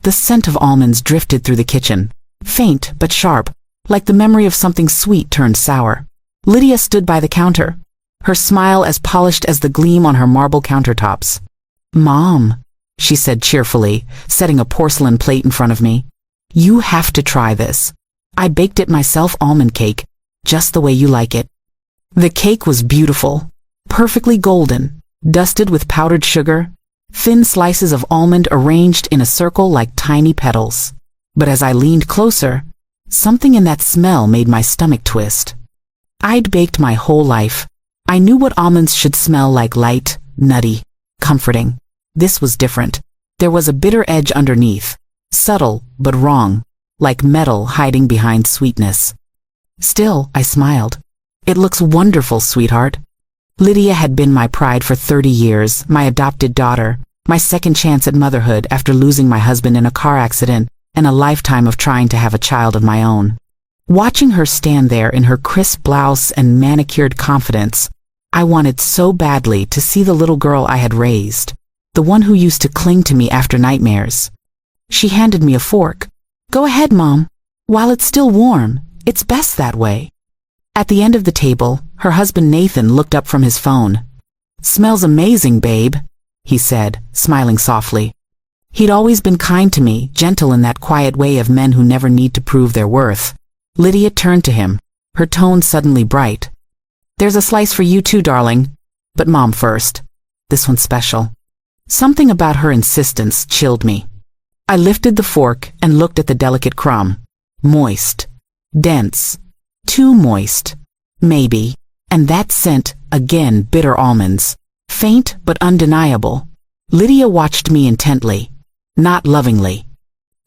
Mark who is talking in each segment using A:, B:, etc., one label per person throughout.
A: The scent of almonds drifted through the kitchen, faint but sharp, like the memory of something sweet turned sour. Lydia stood by the counter, her smile as polished as the gleam on her marble countertops. "Mom," she said cheerfully, setting a porcelain plate in front of me. "You have to try this. I baked it myself, almond cake, just the way you like it." The cake was beautiful, perfectly golden, dusted with powdered sugar, thin slices of almond arranged in a circle like tiny petals. But as I leaned closer, something in that smell made my stomach twist. I'd baked my whole life. I knew what almonds should smell like: light, nutty, comforting. This was different. There was a bitter edge underneath, subtle but wrong, like metal hiding behind sweetness. Still, I smiled. "It looks wonderful, sweetheart." Lydia had been my pride for 30 years, my adopted daughter, my second chance at motherhood after losing my husband in a car accident and a lifetime of trying to have a child of my own. Watching her stand there in her crisp blouse and manicured confidence, I wanted so badly to see the little girl I had raised, the one who used to cling to me after nightmares. She handed me a fork. "Go ahead, Mom. While it's still warm, it's best that way." At the end of the table, her husband Nathan looked up from his phone. "Smells amazing, babe," he said, smiling softly. He'd always been kind to me, gentle in that quiet way of men who never need to prove their worth. Lydia turned to him, her tone suddenly bright. "There's a slice for you too, darling. But Mom first. This one's special." Something about her insistence chilled me. I lifted the fork and looked at the delicate crumb. Moist. Dense. Too moist. Maybe. And that scent, again bitter almonds. Faint but undeniable. Lydia watched me intently. Not lovingly.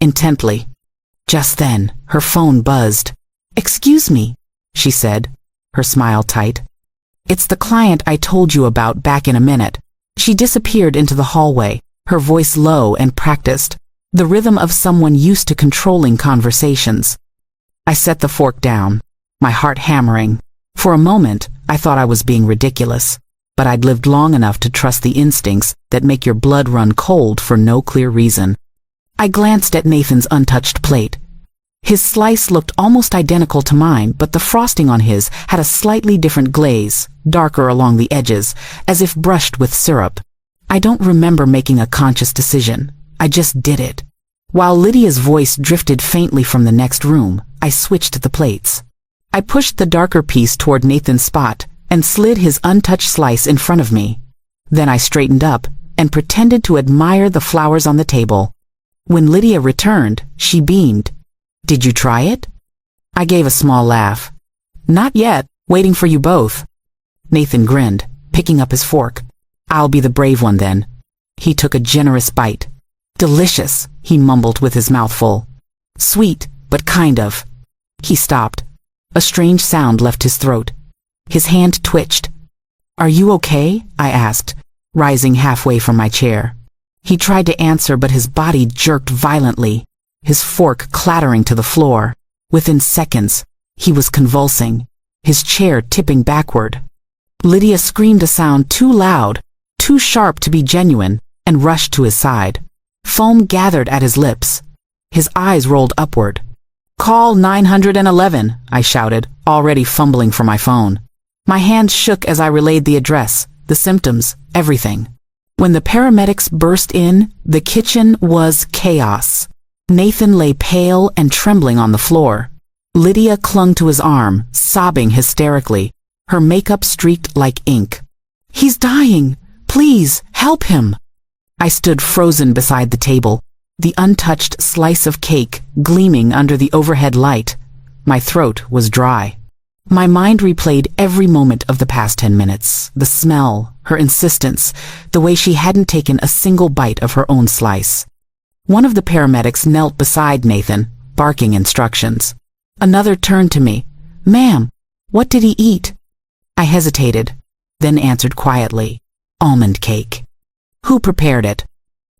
A: Intently. Just then, her phone buzzed. "Excuse me," she said, her smile tight. "It's the client I told you about back in a minute." She disappeared into the hallway, her voice low and practiced, the rhythm of someone used to controlling conversations. I set the fork down, my heart hammering. For a moment, I thought I was being ridiculous, but I'd lived long enough to trust the instincts that make your blood run cold for no clear reason. I glanced at Nathan's untouched plate. His slice looked almost identical to mine, but the frosting on his had a slightly different glaze, darker along the edges, as if brushed with syrup. I don't remember making a conscious decision. I just did it. While Lydia's voice drifted faintly from the next room, I switched the plates. I pushed the darker piece toward Nathan's spot and slid his untouched slice in front of me. Then I straightened up and pretended to admire the flowers on the table. When Lydia returned, she beamed. "Did you try it?" I gave a small laugh. "Not yet, waiting for you both." Nathan grinned, picking up his fork. "I'll be the brave one then." He took a generous bite. "Delicious," he mumbled with his mouth full. "Sweet, but kind of." He stopped. A strange sound left his throat. His hand twitched. "Are you okay?" I asked, rising halfway from my chair. He tried to answer, but his body jerked violently, his fork clattering to the floor. Within seconds, he was convulsing, his chair tipping backward. Lydia screamed a sound too loud, too sharp to be genuine, and rushed to his side. Foam gathered at his lips. His eyes rolled upward. "Call 911, I shouted, already fumbling for my phone. My hands shook as I relayed the address, the symptoms, everything. When the paramedics burst in, the kitchen was chaos. Nathan lay pale and trembling on the floor. Lydia clung to his arm, sobbing hysterically, her makeup streaked like ink. "He's dying! Please, help him!" I stood frozen beside the table, the untouched slice of cake gleaming under the overhead light. My throat was dry. My mind replayed every moment of the past 10 minutes, the smell, her insistence, the way she hadn't taken a single bite of her own slice. One of the paramedics knelt beside Nathan, barking instructions. Another turned to me. "Ma'am, what did he eat?" I hesitated, then answered quietly, "Almond cake." "Who prepared it?"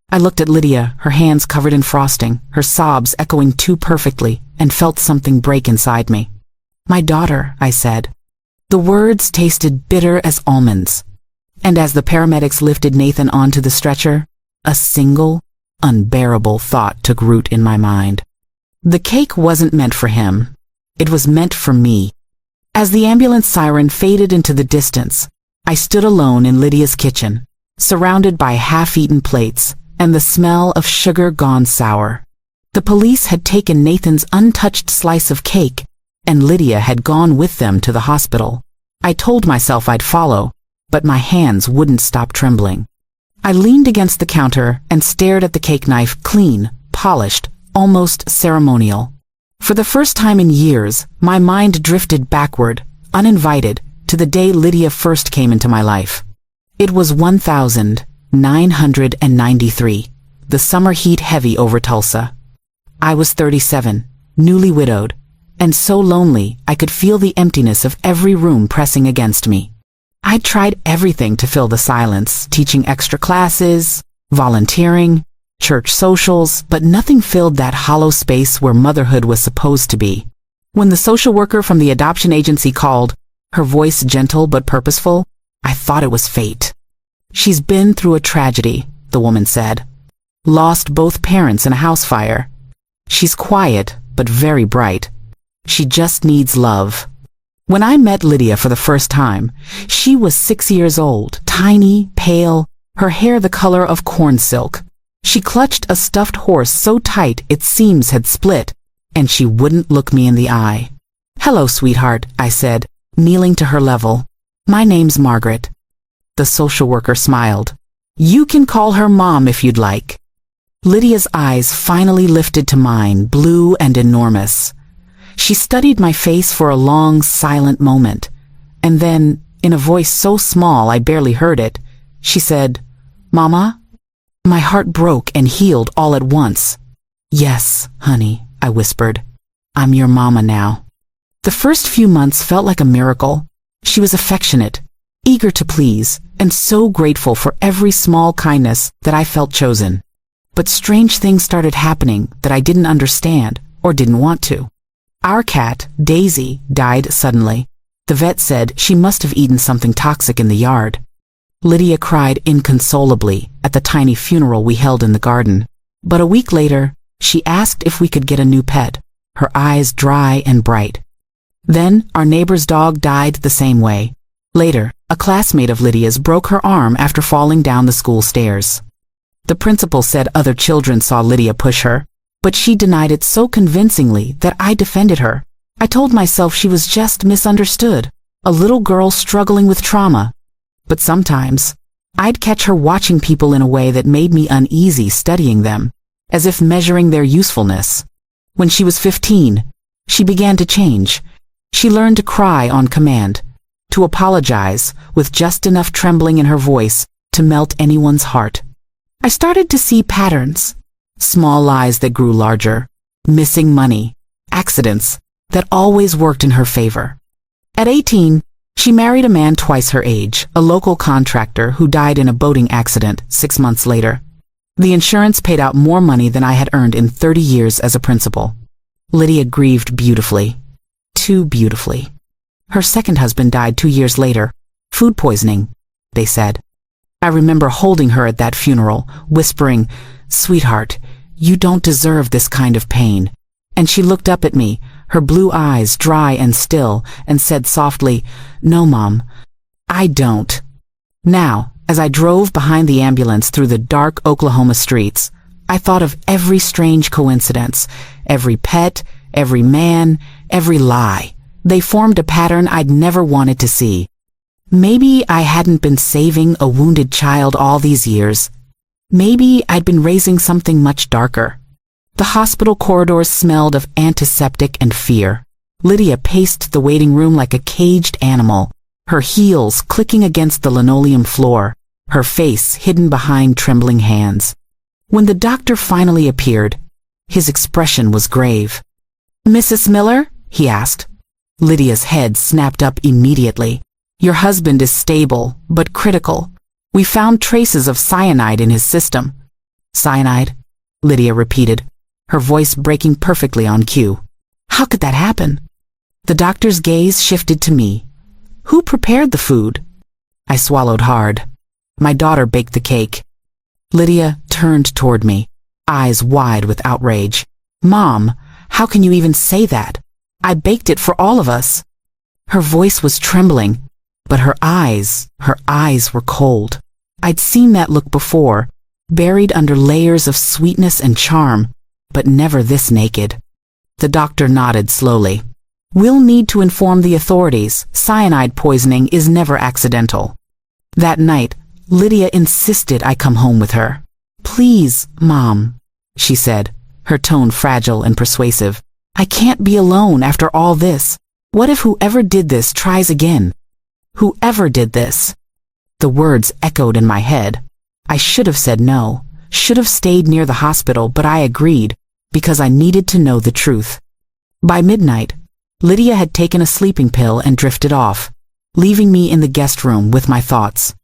A: I looked at Lydia, her hands covered in frosting, her sobs echoing too perfectly, and felt something break inside me. "My daughter," I said. The words tasted bitter as almonds. And as the paramedics lifted Nathan onto the stretcher, a single, unbearable thought took root in my mind. The cake wasn't meant for him. It was meant for me. As the ambulance siren faded into the distance, I stood alone in Lydia's kitchen, surrounded by half-eaten plates and the smell of sugar gone sour. The police had taken Nathan's untouched slice of cake, and Lydia had gone with them to the hospital. I told myself I'd follow, but my hands wouldn't stop trembling. I leaned against the counter and stared at the cake knife, clean, polished, almost ceremonial. For the first time in years, my mind drifted backward, uninvited, to the day Lydia first came into my life. It was 1993, the summer heat heavy over Tulsa. I was 37, newly widowed, and so lonely I could feel the emptiness of every room pressing against me. I'd tried everything to fill the silence, teaching extra classes, volunteering, church socials, but nothing filled that hollow space where motherhood was supposed to be. When the social worker from the adoption agency called, her voice gentle but purposeful, I thought it was fate. "She's been through a tragedy," the woman said. "Lost both parents in a house fire. She's quiet, but very bright. She just needs love." When I met Lydia for the first time, she was 6 years old, tiny, pale, her hair the color of corn silk. She clutched a stuffed horse so tight its seams had split, and she wouldn't look me in the eye. "Hello, sweetheart," I said, kneeling to her level. "My name's Margaret." The social worker smiled. "You can call her Mom if you'd like." Lydia's eyes finally lifted to mine, blue and enormous. She studied my face for a long, silent moment, and then, in a voice so small I barely heard it, she said, "Mama?" My heart broke and healed all at once. "Yes, honey," I whispered. "I'm your mama now." The first few months felt like a miracle. She was affectionate, eager to please, and so grateful for every small kindness that I felt chosen. But strange things started happening that I didn't understand or didn't want to. Our cat, Daisy, died suddenly. The vet said she must have eaten something toxic in the yard. Lydia cried inconsolably at the tiny funeral we held in the garden. But a week later, she asked if we could get a new pet, her eyes dry and bright. Then our neighbor's dog died the same way. Later, a classmate of Lydia's broke her arm after falling down the school stairs. The principal said other children saw Lydia push her, but she denied it so convincingly that I defended her. I told myself she was just misunderstood, a little girl struggling with trauma. But sometimes, I'd catch her watching people in a way that made me uneasy studying them, as if measuring their usefulness. When she was 15, she began to change. She learned to cry on command, to apologize with just enough trembling in her voice to melt anyone's heart. I started to see patterns, small lies that grew larger, missing money, accidents that always worked in her favor. At 18, she married a man twice her age, a local contractor who died in a boating accident 6 months later. The insurance paid out more money than I had earned in 30 years as a principal. Lydia grieved beautifully, too beautifully. Her second husband died 2 years later, food poisoning, they said. I remember holding her at that funeral, whispering, "Sweetheart, you don't deserve this kind of pain." And she looked up at me, her blue eyes dry and still, and said softly, "No, Mom, I don't." Now, as I drove behind the ambulance through the dark Oklahoma streets, I thought of every strange coincidence, every pet, every man, every lie. They formed a pattern I'd never wanted to see. Maybe I hadn't been saving a wounded child all these years. Maybe I'd been raising something much darker. The hospital corridors smelled of antiseptic and fear. Lydia paced the waiting room like a caged animal, her heels clicking against the linoleum floor, her face hidden behind trembling hands. When the doctor finally appeared, his expression was grave. "Mrs. Miller?" he asked. Lydia's head snapped up immediately. "Your husband is stable, but critical. We found traces of cyanide in his system." "Cyanide?" Lydia repeated, her voice breaking perfectly on cue. "How could that happen?" The doctor's gaze shifted to me. "Who prepared the food?" I swallowed hard. "My daughter baked the cake." Lydia turned toward me, eyes wide with outrage. "Mom, how can you even say that? I baked it for all of us." Her voice was trembling, but her eyes were cold. I'd seen that look before, buried under layers of sweetness and charm, but never this naked. The doctor nodded slowly. "We'll need to inform the authorities. Cyanide poisoning is never accidental." That night, Lydia insisted I come home with her. "Please, Mom," she said, her tone fragile and persuasive. "I can't be alone after all this. What if whoever did this tries again? Whoever did this?" The words echoed in my head. I should have said no, should have stayed near the hospital, but I agreed, because I needed to know the truth. By midnight, Lydia had taken a sleeping pill and drifted off, leaving me in the guest room with my thoughts.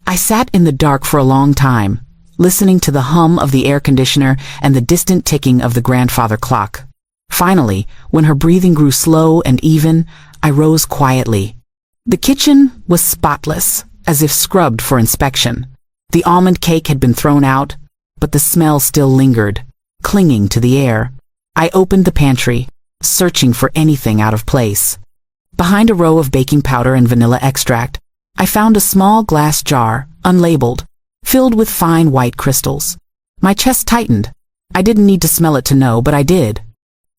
A: I sat in the dark for a long time, listening to the hum of the air conditioner and the distant ticking of the grandfather clock. Finally, when her breathing grew slow and even, I rose quietly. The kitchen was spotless, as if scrubbed for inspection. The almond cake had been thrown out, but the smell still lingered, clinging to the air. I opened the pantry, searching for anything out of place. Behind a row of baking powder and vanilla extract, I found a small glass jar, unlabeled, filled with fine white crystals. My chest tightened. I didn't need to smell it to know, but I did.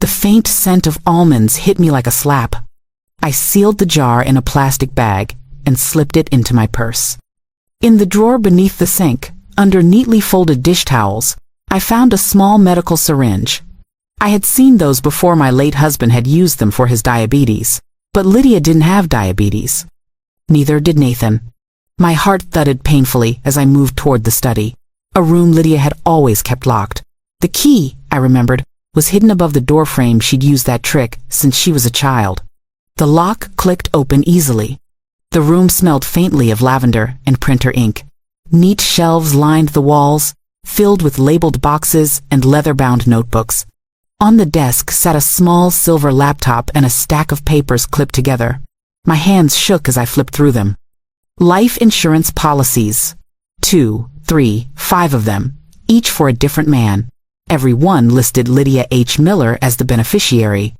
A: The faint scent of almonds hit me like a slap. I sealed the jar in a plastic bag and slipped it into my purse. In the drawer beneath the sink, under neatly folded dish towels, I found a small medical syringe. I had seen those before my late husband had used them for his diabetes, but Lydia didn't have diabetes. Neither did Nathan. My heart thudded painfully as I moved toward the study, a room Lydia had always kept locked. The key, I remembered, was hidden above the doorframe. She'd used that trick since she was a child. The lock clicked open easily. The room smelled faintly of lavender and printer ink. Neat shelves lined the walls, filled with labeled boxes and leather-bound notebooks. On the desk sat a small silver laptop and a stack of papers clipped together. My hands shook as I flipped through them. Life insurance policies. 2, 3, 5 of them, each for a different man. Every one listed Lydia H. Miller as the beneficiary.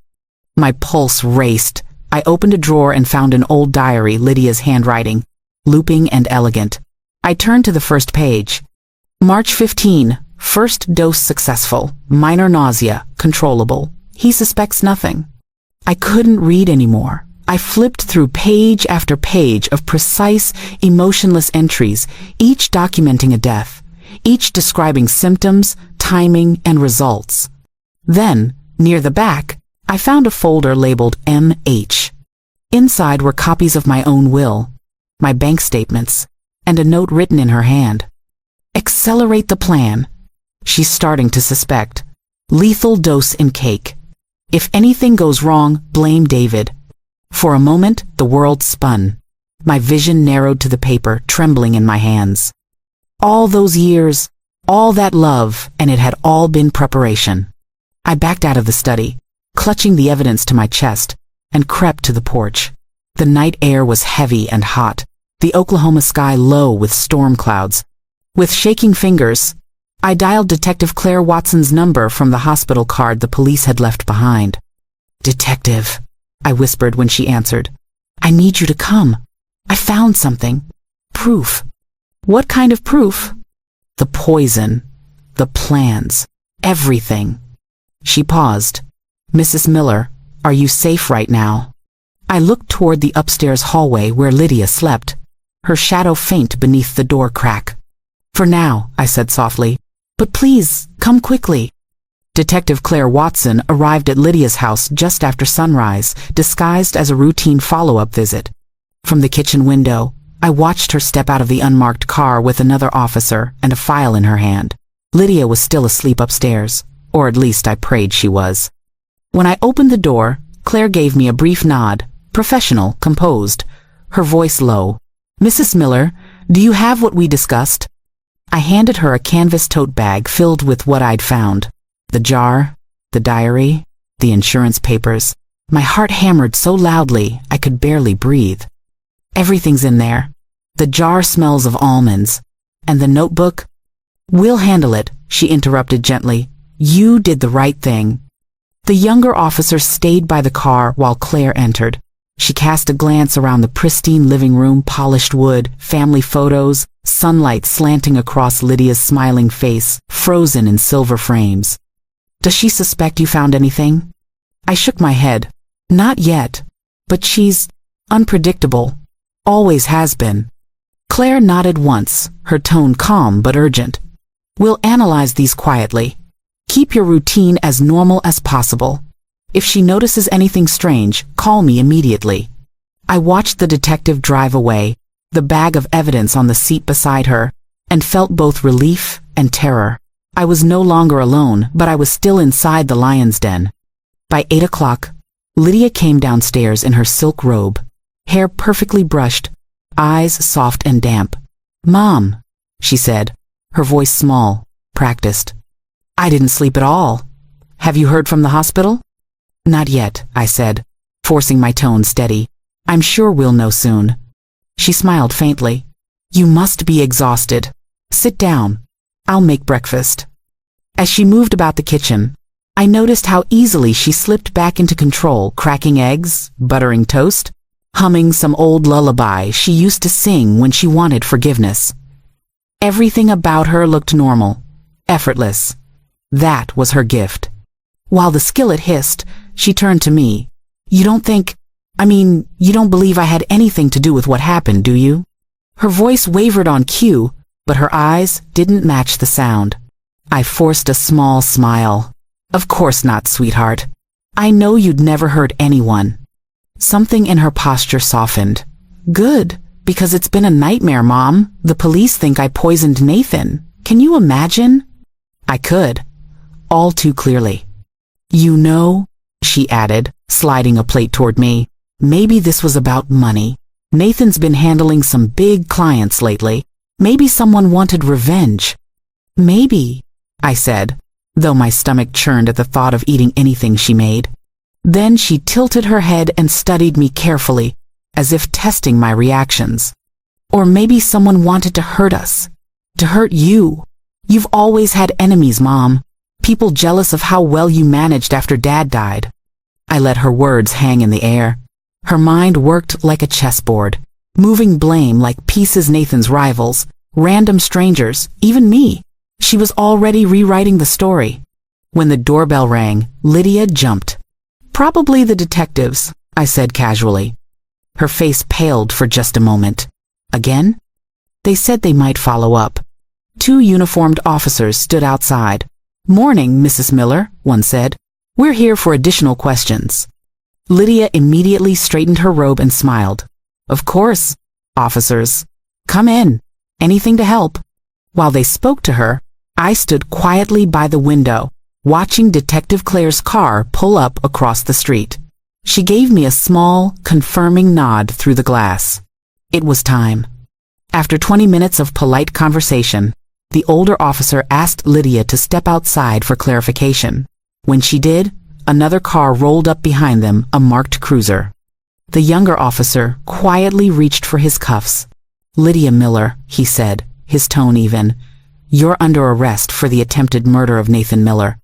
A: My pulse raced. I opened a drawer and found an old diary, Lydia's handwriting, looping and elegant. I turned to the first page. March 15, first dose successful, minor nausea, controllable. He suspects nothing. I couldn't read anymore. I flipped through page after page of precise, emotionless entries, each documenting a death, each describing symptoms, timing, and results. Then, near the back, I found a folder labeled MH. Inside were copies of my own will, my bank statements, and a note written in her hand. Accelerate the plan. She's starting to suspect. Lethal dose in cake. If anything goes wrong, blame David. For a moment, the world spun. My vision narrowed to the paper, trembling in my hands. All those years, all that love, and it had all been preparation. I backed out of the study, clutching the evidence to my chest, and crept to the porch. The night air was heavy and hot, the Oklahoma sky low with storm clouds. With shaking fingers, I dialed Detective Claire Watson's number from the hospital card the police had left behind. "Detective," I whispered when she answered. "I need you to come. I found something. Proof." "What kind of proof?" "The poison, the plans, everything." She paused. "Mrs. Miller, are you safe right now?" I looked toward the upstairs hallway where Lydia slept, her shadow faint beneath the door crack. "For now," I said softly, "but please, come quickly." Detective Claire Watson arrived at Lydia's house just after sunrise, disguised as a routine follow-up visit. From the kitchen window, I watched her step out of the unmarked car with another officer and a file in her hand. Lydia was still asleep upstairs, or at least I prayed she was. When I opened the door, Claire gave me a brief nod, professional, composed, her voice low. "Mrs. Miller, do you have what we discussed?" I handed her a canvas tote bag filled with what I'd found. The jar, the diary, the insurance papers. My heart hammered so loudly I could barely breathe. "Everything's in there. The jar smells of almonds. And the notebook? "We'll handle it," she interrupted gently. "You did the right thing." The younger officer stayed by the car while Claire entered. She cast a glance around the pristine living room, polished wood, family photos, sunlight slanting across Lydia's smiling face, frozen in silver frames. "Does she suspect you found anything?" I shook my head. "Not yet. But she's unpredictable. Always has been." Claire nodded once, her tone calm but urgent. "We'll analyze these quietly. Keep your routine as normal as possible. If she notices anything strange, call me immediately." I watched the detective drive away, the bag of evidence on the seat beside her, and felt both relief and terror. I was no longer alone, but I was still inside the lion's den. By 8 o'clock, Lydia came downstairs in her silk robe, hair perfectly brushed, eyes soft and damp. "Mom," she said, her voice small, practiced. "I didn't sleep at all. Have you heard from the hospital?" "Not yet," I said, forcing my tone steady. "I'm sure we'll know soon." She smiled faintly. "You must be exhausted. Sit down. I'll make breakfast." As she moved about the kitchen, I noticed how easily she slipped back into control, cracking eggs, buttering toast, humming some old lullaby she used to sing when she wanted forgiveness. Everything about her looked normal, effortless. That was her gift. While the skillet hissed, she turned to me. You don't believe I had anything to do with what happened, do you?" Her voice wavered on cue, but her eyes didn't match the sound. I forced a small smile. "Of course not, sweetheart. I know you'd never hurt anyone." Something in her posture softened. "Good, because it's been a nightmare, Mom. The police think I poisoned Nathan. Can you imagine?" I could, all too clearly. "You know," she added, sliding a plate toward me, "maybe this was about money. Nathan's been handling some big clients lately. Maybe someone wanted revenge." "Maybe," I said, though my stomach churned at the thought of eating anything she made. Then she tilted her head and studied me carefully, as if testing my reactions. "Or maybe someone wanted to hurt us. To hurt you. You've always had enemies, Mom. People jealous of how well you managed after Dad died." I let her words hang in the air. Her mind worked like a chessboard, moving blame like pieces Nathan's rivals, random strangers, even me. She was already rewriting the story. When the doorbell rang, Lydia jumped. "Probably the detectives," I said casually. Her face paled for just a moment. "Again?" "They said they might follow up." 2 uniformed officers stood outside. "Morning, Mrs. Miller," one said. "We're here for additional questions." Lydia immediately straightened her robe and smiled. "Of course, officers. Come in. Anything to help." While they spoke to her, I stood quietly by the window, watching Detective Claire's car pull up across the street. She gave me a small, confirming nod through the glass. It was time. After 20 minutes of polite conversation, the older officer asked Lydia to step outside for clarification. When she did, another car rolled up behind them, a marked cruiser. The younger officer quietly reached for his cuffs. "Lydia Miller," he said, his tone even, "you're under arrest for the attempted murder of Nathan Miller."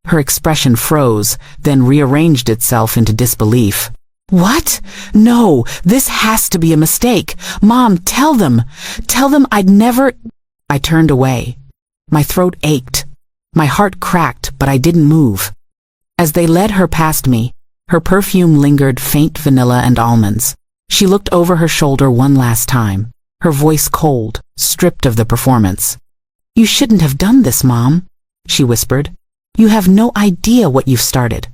A: Her expression froze, then rearranged itself into disbelief. "What? No, this has to be a mistake. Mom, tell them I'd never—" I turned away. My throat ached. My heart cracked, but I didn't move. As they led her past me, her perfume lingered faint vanilla and almonds. She looked over her shoulder one last time, her voice cold, stripped of the performance. "You shouldn't have done this, Mom," she whispered. "You have no idea what you've started."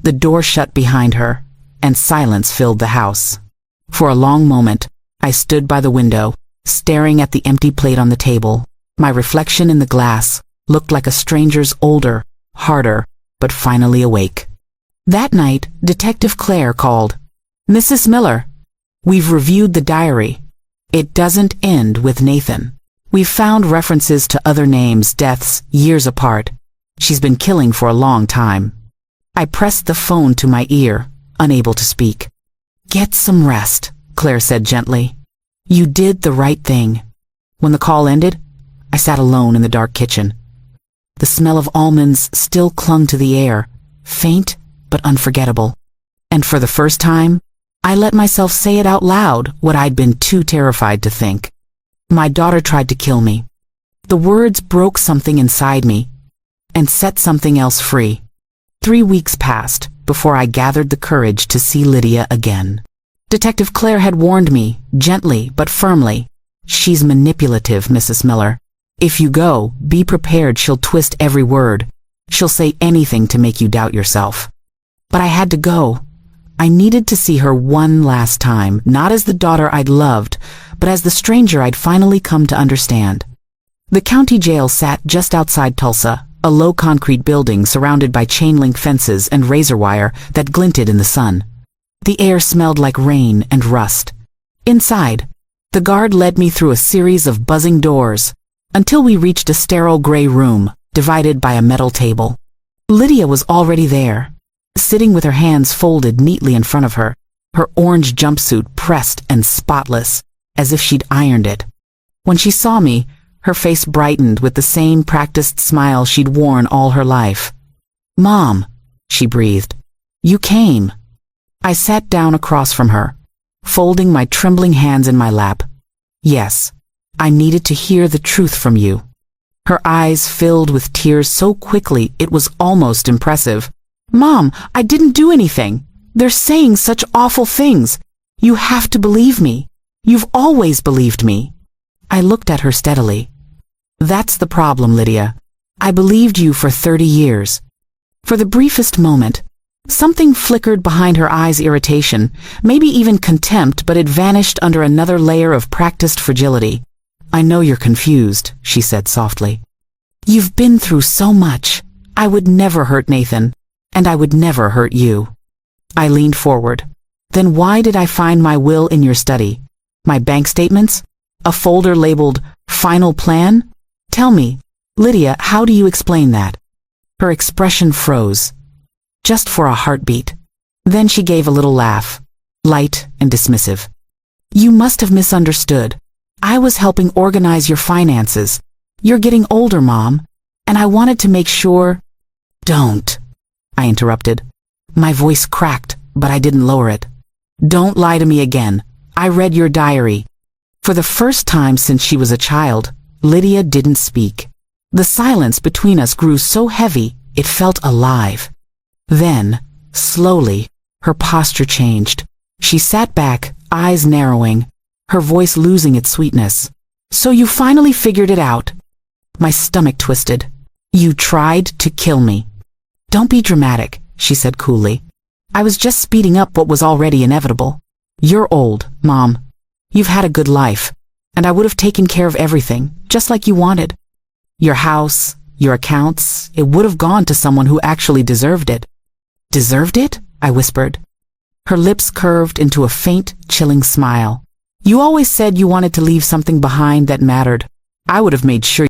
A: The door shut behind her, and silence filled the house. For a long moment, I stood by the window, staring at the empty plate on the table. My reflection in the glass looked like a stranger's, older, harder, but finally awake. That night, Detective Claire called. "Mrs. Miller, we've reviewed the diary. It doesn't end with Nathan. We've found references to other names, deaths, years apart. She's been killing for a long time." I pressed the phone to my ear, unable to speak. "Get some rest," Claire said gently. "You did the right thing." When the call ended, I sat alone in the dark kitchen. The smell of almonds still clung to the air, faint but unforgettable. And for the first time, I let myself say it out loud what I'd been too terrified to think. My daughter tried to kill me. The words broke something inside me and set something else free. 3 weeks passed before I gathered the courage to see Lydia again. Detective Claire had warned me, gently but firmly, "She's manipulative, Mrs. Miller. If you go, be prepared she'll twist every word. She'll say anything to make you doubt yourself." But I had to go. I needed to see her one last time, not as the daughter I'd loved, but as the stranger I'd finally come to understand. The county jail sat just outside Tulsa, a low concrete building surrounded by chain-link fences and razor wire that glinted in the sun. The air smelled like rain and rust. Inside, the guard led me through a series of buzzing doors until we reached a sterile gray room divided by a metal table. Lydia was already there, sitting with her hands folded neatly in front of her, her orange jumpsuit pressed and spotless, as if she'd ironed it. When she saw me, her face brightened with the same practiced smile she'd worn all her life. "Mom," she breathed, "you came." I sat down across from her, folding my trembling hands in my lap. "Yes, I needed to hear the truth from you." Her eyes filled with tears so quickly it was almost impressive. "Mom, I didn't do anything. They're saying such awful things. You have to believe me. You've always believed me." I looked at her steadily. "That's the problem, Lydia. I believed you for 30 years. For the briefest moment, something flickered behind her eyes' irritation, maybe even contempt, but it vanished under another layer of practiced fragility. "I know you're confused," she said softly. "You've been through so much. I would never hurt Nathan, and I would never hurt you." I leaned forward. "Then why did I find my will in your study? My bank statements? A folder labeled Final Plan? Tell me, Lydia, how do you explain that?" Her expression froze, just for a heartbeat. Then she gave a little laugh, light and dismissive. "You must have misunderstood. I was helping organize your finances. You're getting older, Mom, and I wanted to make sure—" "Don't," I interrupted. My voice cracked, but I didn't lower it. "Don't lie to me again. I read your diary." For the first time since she was a child, Lydia didn't speak. The silence between us grew so heavy it felt alive. Then, slowly, her posture changed. She sat back, eyes narrowing, her voice losing its sweetness. "So you finally figured it out." My stomach twisted. "You tried to kill me." "Don't be dramatic," she said coolly. "I was just speeding up what was already inevitable. You're old, Mom. You've had a good life, and I would have taken care of everything, just like you wanted. Your house, your accounts, it would have gone to someone who actually deserved it." "Deserved it?" I whispered. Her lips curved into a faint, chilling smile. "You always said you wanted to leave something behind that mattered. I would have made sure